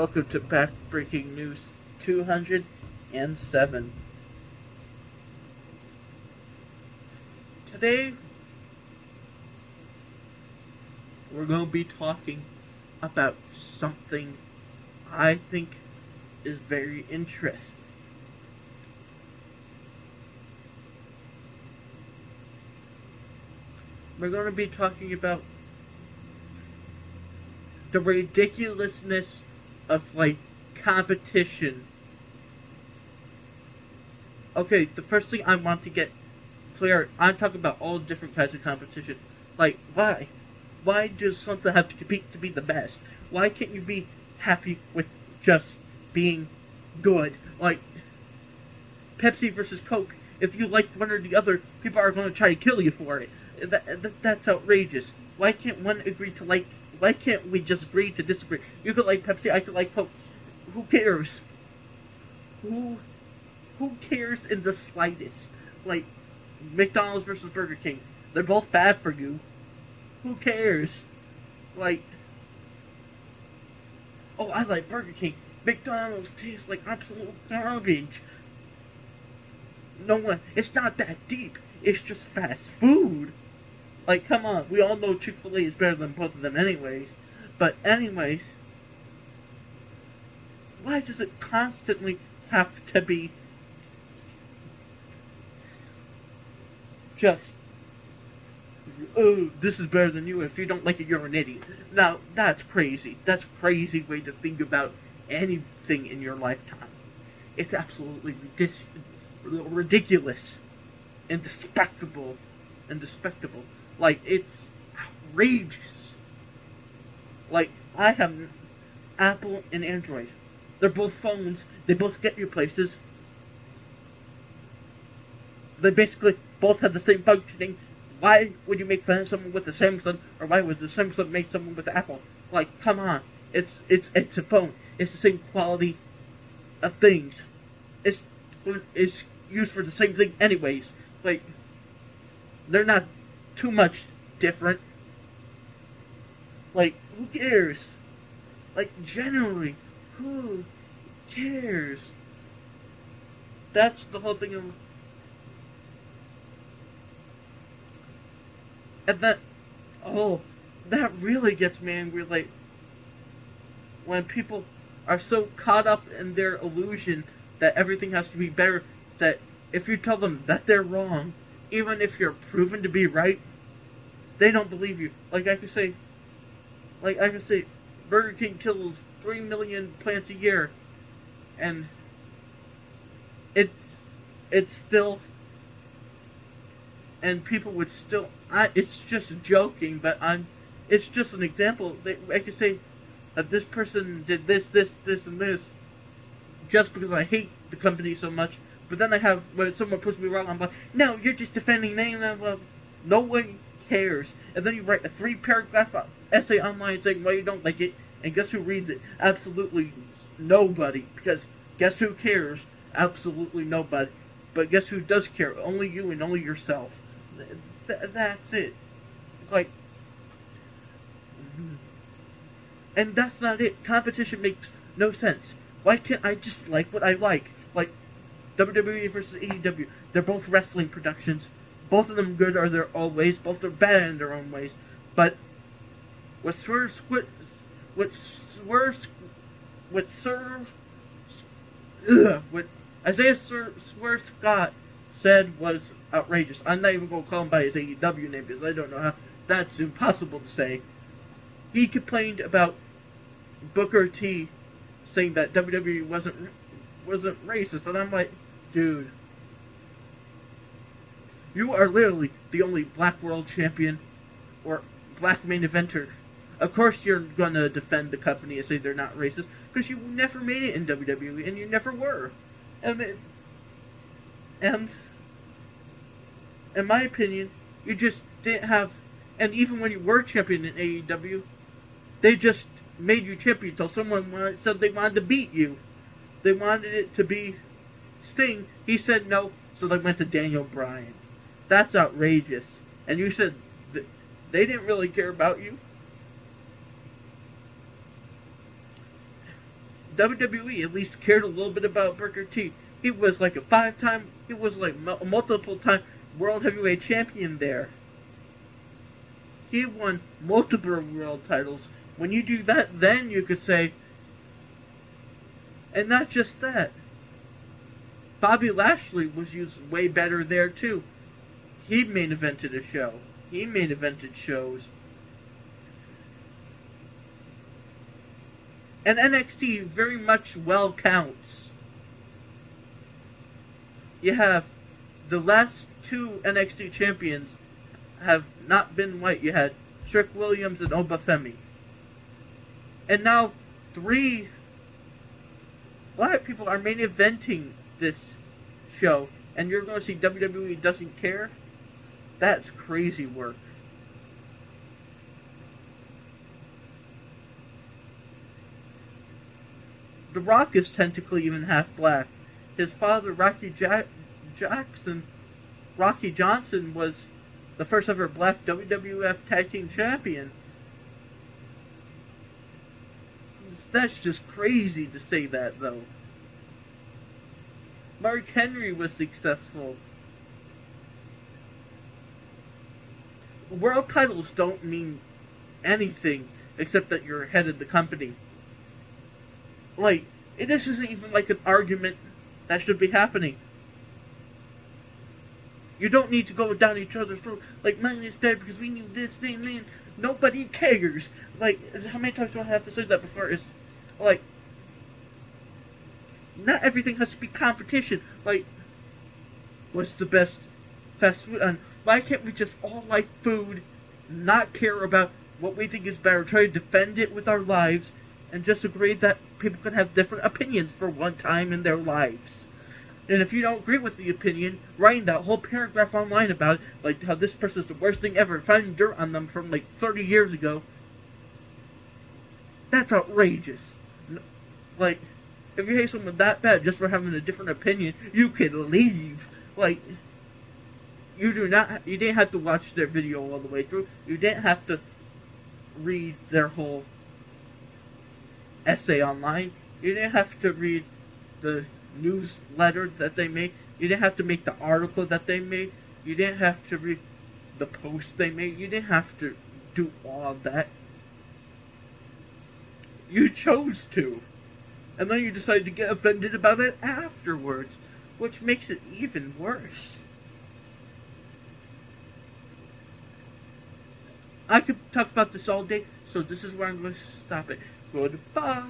Welcome to Backbreaking News 207. Today, we're going to be talking about something I think is very interesting. We're going to be talking about the ridiculousness of, competition. Okay, the first thing I want to get clear, I'm talking about all different kinds of competition. Why? Why does something have to compete to be the best? Why can't you be happy with just being good? Like, Pepsi versus Coke, if you like one or the other, people are going to try to kill you for it. That's outrageous. Why can't one agree to like? Why can't we just agree to disagree? You could like Pepsi, I could like Coke. Who cares? Who cares in the slightest? Like, McDonald's versus Burger King. They're both bad for you. Who cares? Like, oh, I like Burger King. McDonald's tastes like absolute garbage. No one, it's not that deep. It's just fast food. Like, come on, we all know Chick-fil-A is better than both of them anyways. But anyways, why does it constantly have to be just, oh, this is better than you, if you don't like it, you're an idiot. Now, that's crazy. That's a crazy way to think about anything in your lifetime. It's absolutely ridiculous and despicable. Like, it's outrageous. Like, I have Apple and Android. They're both phones. They both get you places. They basically both have the same functioning. Why would you make fun of someone with the Samsung, or why was the Samsung make someone with the Apple? Like, come on. It's a phone. It's the same quality of things. It's used for the same thing anyways. Like, they're not too much different. Like, who cares? Like, generally, who cares? That's the whole thing of... And that really gets me angry, like, when people are so caught up in their illusion that everything has to be better, that if you tell them that they're wrong, even if you're proven to be right, they don't believe you. Like I could say, Burger King kills 3 million plants a year, and it's still, and people would still, it's just joking, but it's just an example. I could say that this person did this, and this, just because I hate the company so much. But then when someone puts me wrong, I'm like, no, you're just defending them. Well, no one cares. And then you write a 3-paragraph essay online saying why you don't like it, and guess who reads it? Absolutely nobody. Because guess who cares? Absolutely nobody. But guess who does care? Only you and only yourself. That's it. Like, and that's not it. Competition makes no sense. Why can't I just like what I like? Like, WWE versus AEW. They're both wrestling productions. Both of them good are their own ways. Both are bad in their own ways. But what Isaiah Swerve Scott said was outrageous. I'm not even going to call him by his AEW name because I don't know how. That's impossible to say. He complained about Booker T saying that WWE wasn't racist, and I'm like, dude, you are literally the only black world champion or black main eventer. Of course you're gonna defend the company and say they're not racist, because you never made it in WWE, and you never were. And in my opinion, you just didn't have, and even when you were champion in AEW, they just made you champion until someone said they wanted to beat you. They wanted it to be Sting. He said no, so they went to Daniel Bryan. That's outrageous. And you said they didn't really care about you? WWE at least cared a little bit about Booker T. He was like a multiple time World Heavyweight Champion there. He won multiple world titles. When you do that, then you could say, and not just that, Bobby Lashley was used way better there too. He main evented a show. He main evented shows. And NXT very much well counts. You have the last two NXT champions have not been white. You had Trick Williams and Obafemi. And now three black people are main eventing this show, and you're going to see WWE doesn't care? That's crazy work. The Rock is technically even half black. His father, Rocky Johnson, was the first ever black WWF Tag Team Champion. That's just crazy to say that, though. Mark Henry was successful. World titles don't mean anything except that you're head of the company. Like, this isn't even like an argument that should be happening. You don't need to go down each other's throat. Like, mine is dead because we knew this thing, then. Nobody cares. Like, how many times do I have to say that before? It's like, not everything has to be competition. Like, what's the best fast food? And why can't we just all like food, not care about what we think is better, try to defend it with our lives, and just agree that people can have different opinions for one time in their lives? And if you don't agree with the opinion, writing that whole paragraph online about it, like how this person's the worst thing ever, finding dirt on them from like 30 years ago, that's outrageous. Like, if you hate someone that bad just for having a different opinion, you can leave. Like, you didn't have to watch their video all the way through. You didn't have to read their whole essay online. You didn't have to read the newsletter that they made. You didn't have to make the article that they made. You didn't have to read the post they made. You didn't have to do all of that. You chose to. And then you decided to get offended about it afterwards, which makes it even worse. I could talk about this all day, so this is where I'm going to stop it. Goodbye.